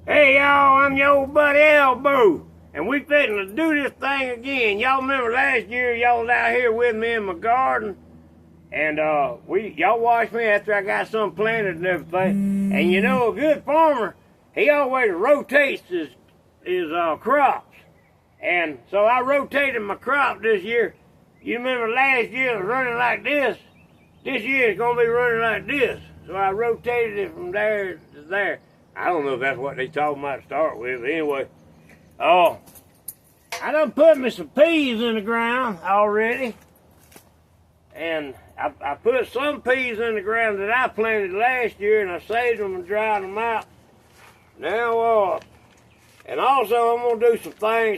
Hey y'all, I'm your old buddy Elbow, and we fitting to do this thing again. Y'all remember last year y'all was out here with me in my garden, and y'all watched me after I got some planted and everything. And you know, a good farmer, he always rotates his crops. And so I rotated my crop this year. You remember last year it was running like this. This year it's gonna be running like this. So I rotated it from there to there. I don't know if that's what they talking about to start with, but anyway. I done put me some peas in the ground already. And I put some peas in the ground that I planted last year, and I saved them and dried them out. Now, and also I'm gonna do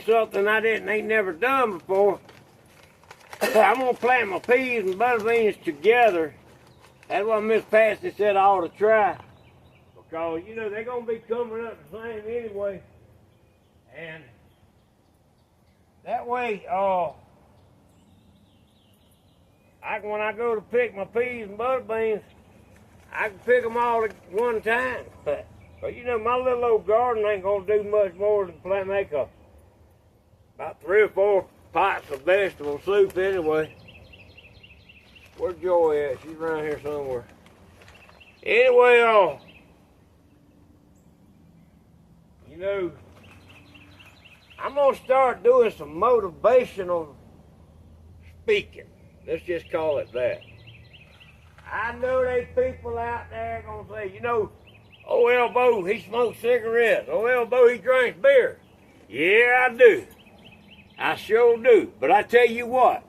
something I ain't never done before. I'm gonna plant my peas and butter beans together. That's what Miss Patsy said I ought to try. Because, you know, they're going to be coming up the same anyway. And that way, when I go to pick my peas and butter beans, I can pick them all at one time. But you know, my little old garden ain't going to do much more than make about 3 or 4 pots of vegetable soup anyway. Where's Joy at? She's around here somewhere. Anyway, you know, I'm going to start doing some motivational speaking. Let's just call it that. I know there's people out there going to say, you know, oh, Elbow, he smokes cigarettes. Oh, Elbow, he drinks beer. Yeah, I do. I sure do. But I tell you what,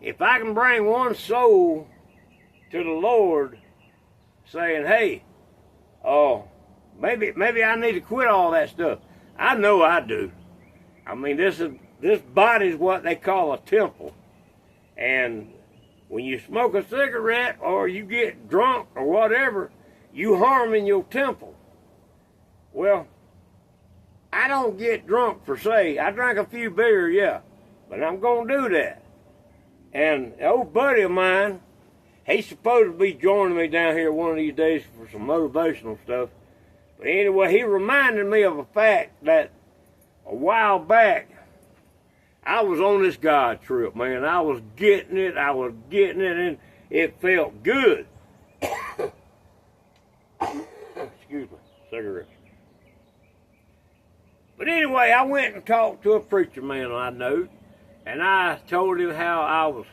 if I can bring one soul to the Lord saying, hey, maybe I need to quit all that stuff. I know I do. I mean, this body's what they call a temple. And when you smoke a cigarette or you get drunk or whatever, you harming your temple. Well, I don't get drunk per se. I drink a few beer, yeah, but I'm going to do that. And an old buddy of mine, he's supposed to be joining me down here one of these days for some motivational stuff. But anyway, he reminded me of a fact that a while back, I was on this God trip, man. I was getting it, and it felt good. Excuse me, cigarette. But anyway, I went and talked to a preacher man I know, and I told him how I was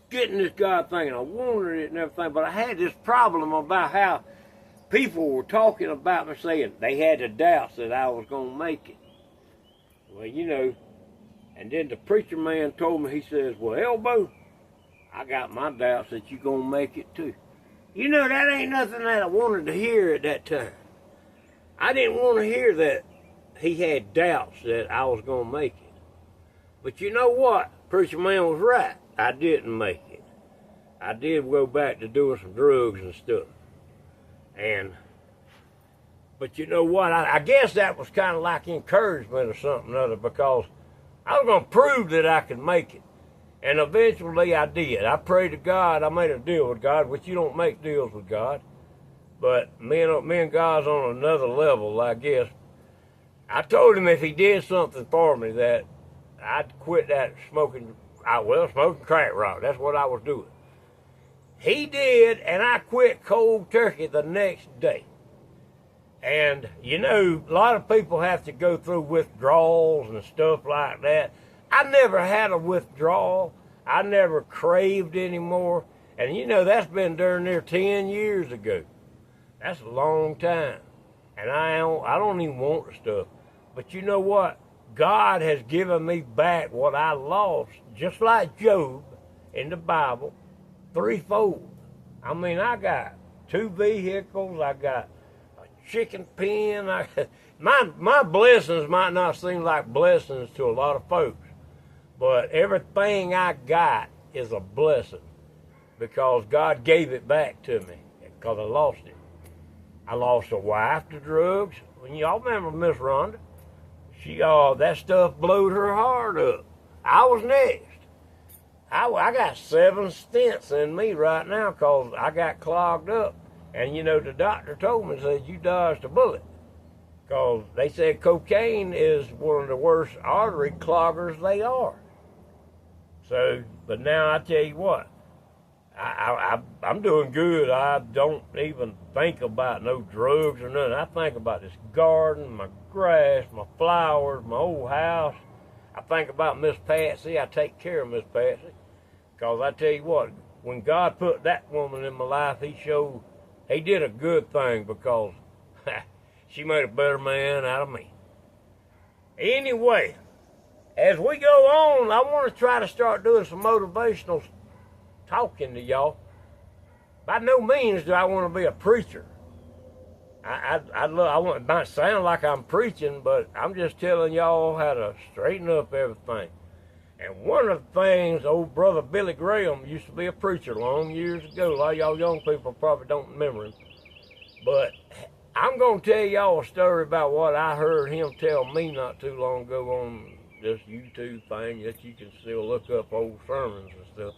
getting this God thing, and I wanted it and everything, but I had this problem about how people were talking about me, saying they had the doubts that I was going to make it. Well, you know, and then the preacher man told me, he says, well, Elbow, I got my doubts that you're going to make it too. You know, that ain't nothing that I wanted to hear at that time. I didn't want to hear that he had doubts that I was going to make it. But you know what? Preacher man was right. I didn't make it. I did go back to doing some drugs and stuff. But you know what? I guess that was kind of like encouragement or something or other, because I was going to prove that I could make it. And eventually I did. I prayed to God. I made a deal with God, which you don't make deals with God. But me and God's on another level, I guess. I told him if he did something for me that I'd quit that smoking crack rock. That's what I was doing. He did, and I quit cold turkey the next day. And, you know, a lot of people have to go through withdrawals and stuff like that. I never had a withdrawal. I never craved anymore. And, you know, that's been during there 10 years ago. That's a long time. And I don't even want the stuff. But you know what? God has given me back what I lost, just like Job in the Bible, threefold. I mean, I got 2 vehicles, I got a chicken pen. My blessings might not seem like blessings to a lot of folks, but everything I got is a blessing because God gave it back to me because I lost it. I lost a wife to drugs. When y'all remember Miss Rhonda, she that stuff blowed her heart up. I was next. I got 7 stents in me right now because I got clogged up. And you know, the doctor told me, said, you dodged a bullet. Because they said cocaine is one of the worst artery cloggers they are. So, but now I tell you what, I'm doing good. I don't even think about no drugs or nothing. I think about this garden, my grass, my flowers, my old house. I think about Miss Patsy. I take care of Miss Patsy. Because I tell you what, when God put that woman in my life, he did a good thing, because she made a better man out of me. Anyway, as we go on, I want to try to start doing some motivational talking to y'all. By no means do I want to be a preacher. It might sound like I'm preaching, but I'm just telling y'all how to straighten up everything. And one of the things, old brother Billy Graham used to be a preacher long years ago. A lot of y'all young people probably don't remember him. But I'm going to tell y'all a story about what I heard him tell me not too long ago on this YouTube thing that you can still look up old sermons and stuff.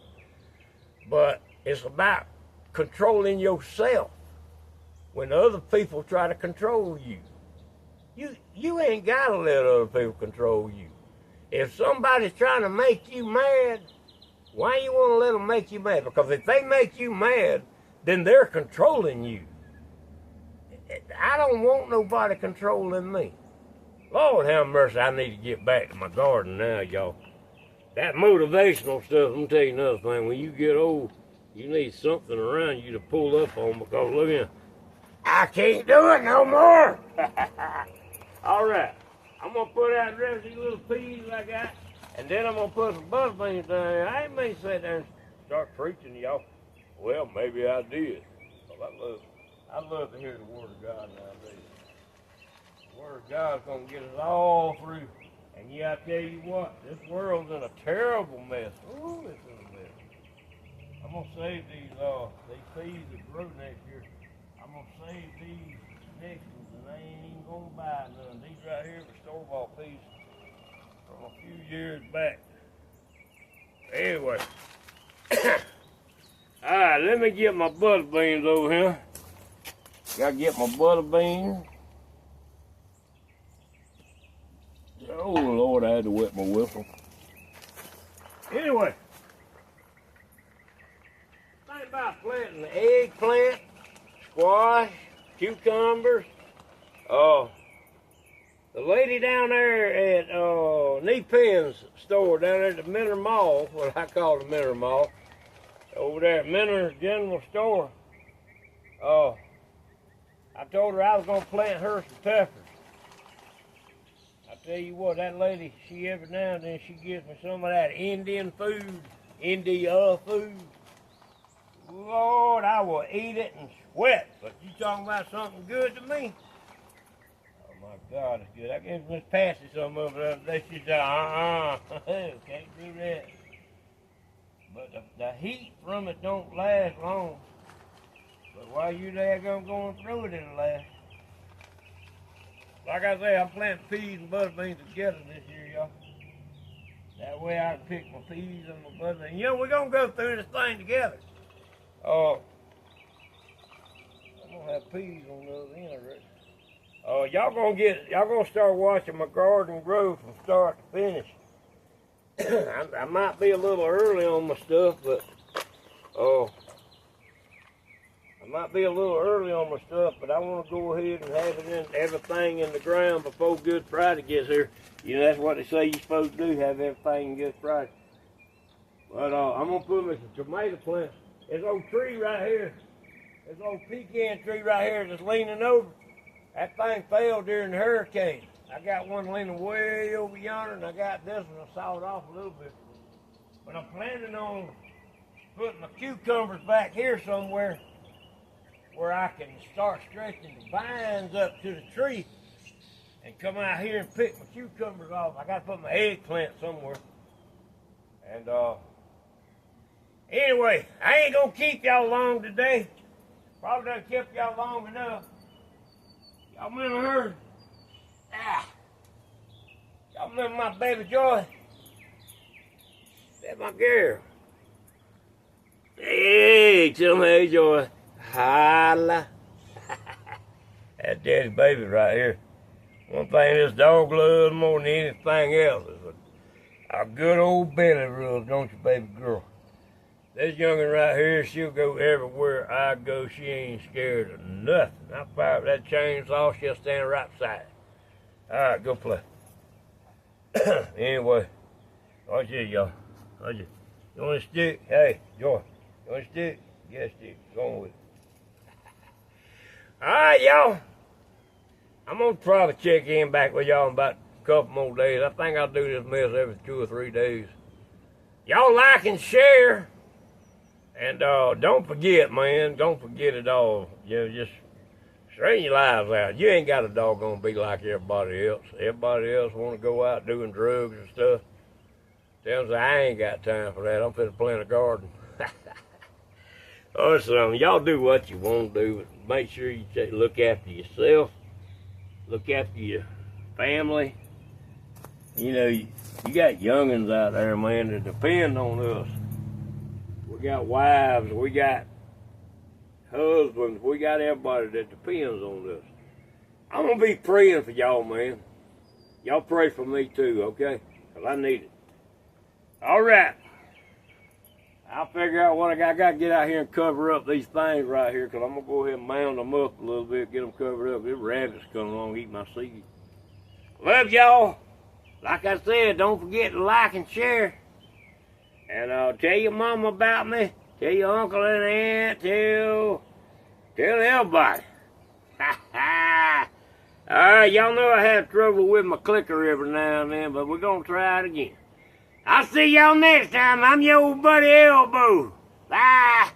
But it's about controlling yourself when other people try to control you. You ain't got to let other people control you. If somebody's trying to make you mad, why you want to let them make you mad? Because if they make you mad, then they're controlling you. I don't want nobody controlling me. Lord have mercy, I need to get back to my garden now, y'all. That motivational stuff, I'm going to tell you another thing. When you get old, you need something around you to pull up on, because look here, I can't do it no more. All right, I'm going to put out the rest of these little peas I got, and then I'm going to put some butter beans down there. I ain't mean to sit there and start preaching to y'all. Well, maybe I did. I love to hear the Word of God nowadays. The Word of God's going to get us all through. And yeah, I tell you what, this world's in a terrible mess. Ooh, it's in a mess. I'm going to save these peas that grow next year. I'm going to save these next ones, and I ain't even going to buy none. These right here were store-bought peas from a few years back. Anyway. All right, let me get my butter beans over here. Got to get my butter beans. Oh, Lord, I had to wet my whistle. Anyway, think about planting the eggplant, squash, cucumbers. The lady down there at Nee Penn's store down there at the Minter Mall, what I call the Minter Mall, over there at Minter's General Store, I told her I was going to plant her some peppers. I tell you what, that lady, she every now and then she gives me some of that Indian food, India food. Lord, I will eat it and sweat. But you talking about something good to me? Oh my God, it's good. I gave Miss Patsy some of it the other day. She said, can't do that. But the heat from it don't last long. But while you there going through it, it'll last. Like I say, I'm planting peas and butter beans together this year, y'all. That way I can pick my peas and my butter beans. You know, we're going to go through this thing together. I'm going to have peas on the other end, I reckon. Y'all going to start watching my garden grow from start to finish. I might be a little early on my stuff, but I want to go ahead and have everything in the ground before Good Friday gets here. You know, that's what they say you're supposed to do, have everything Good Friday. But I'm going to put me some tomato plants. This old tree right here, this old pecan tree right here that's leaning over, that thing fell during the hurricane. I got one leaning way over yonder, and I got this one, I sawed off a little bit. But I'm planning on putting my cucumbers back here somewhere where I can start stretching the vines up to the tree and come out here and pick my cucumbers off. I got to put my eggplant somewhere. And anyway, I ain't going to keep y'all long today. Probably done kept y'all long enough. Y'all remember her? Y'all remember my baby Joy? That's my girl. Hey, tell me, hey, Joy. Holla. That's Daddy's baby right here. One thing this dog loves more than anything else is a good old belly rub, don't you, baby girl? This youngin' right here, she'll go everywhere I go. She ain't scared of nothing. I fire up that chainsaw, she'll stand right beside it. All right, go play. Anyway, watch this, y'all. Watch it. You want a stick? Hey, Joy, you want a stick? Get a stick. Go on with it. All right, y'all. I'm going to probably check in back with y'all in about a couple more days. I think I'll do this mess every 2 or 3 days. Y'all like and share. And don't forget, man. Don't forget it all. You know, just straighten your lives out. You ain't got a doggone be like everybody else. Everybody else want to go out doing drugs and stuff. Tells me I ain't got time for that. I'm finna plant a garden. Oh, so y'all do what you want to do. Make sure you look after yourself. Look after your family. You know, you got youngins out there, man, that depend on us. We got wives, we got husbands, we got everybody that depends on us. I'm going to be praying for y'all, man. Y'all pray for me too, okay? Because I need it. All right. I'll figure out what I got to get out here and cover up these things right here, because I'm going to go ahead and mound them up a little bit, get them covered up. There's rabbits coming along, eat my seed. Love y'all. Like I said, don't forget to like and share. And tell your mama about me. Tell your uncle and aunt. Tell everybody. All right, y'all know I have trouble with my clicker every now and then, but we're going to try it again. I'll see y'all next time. I'm your old buddy Elbow. Bye.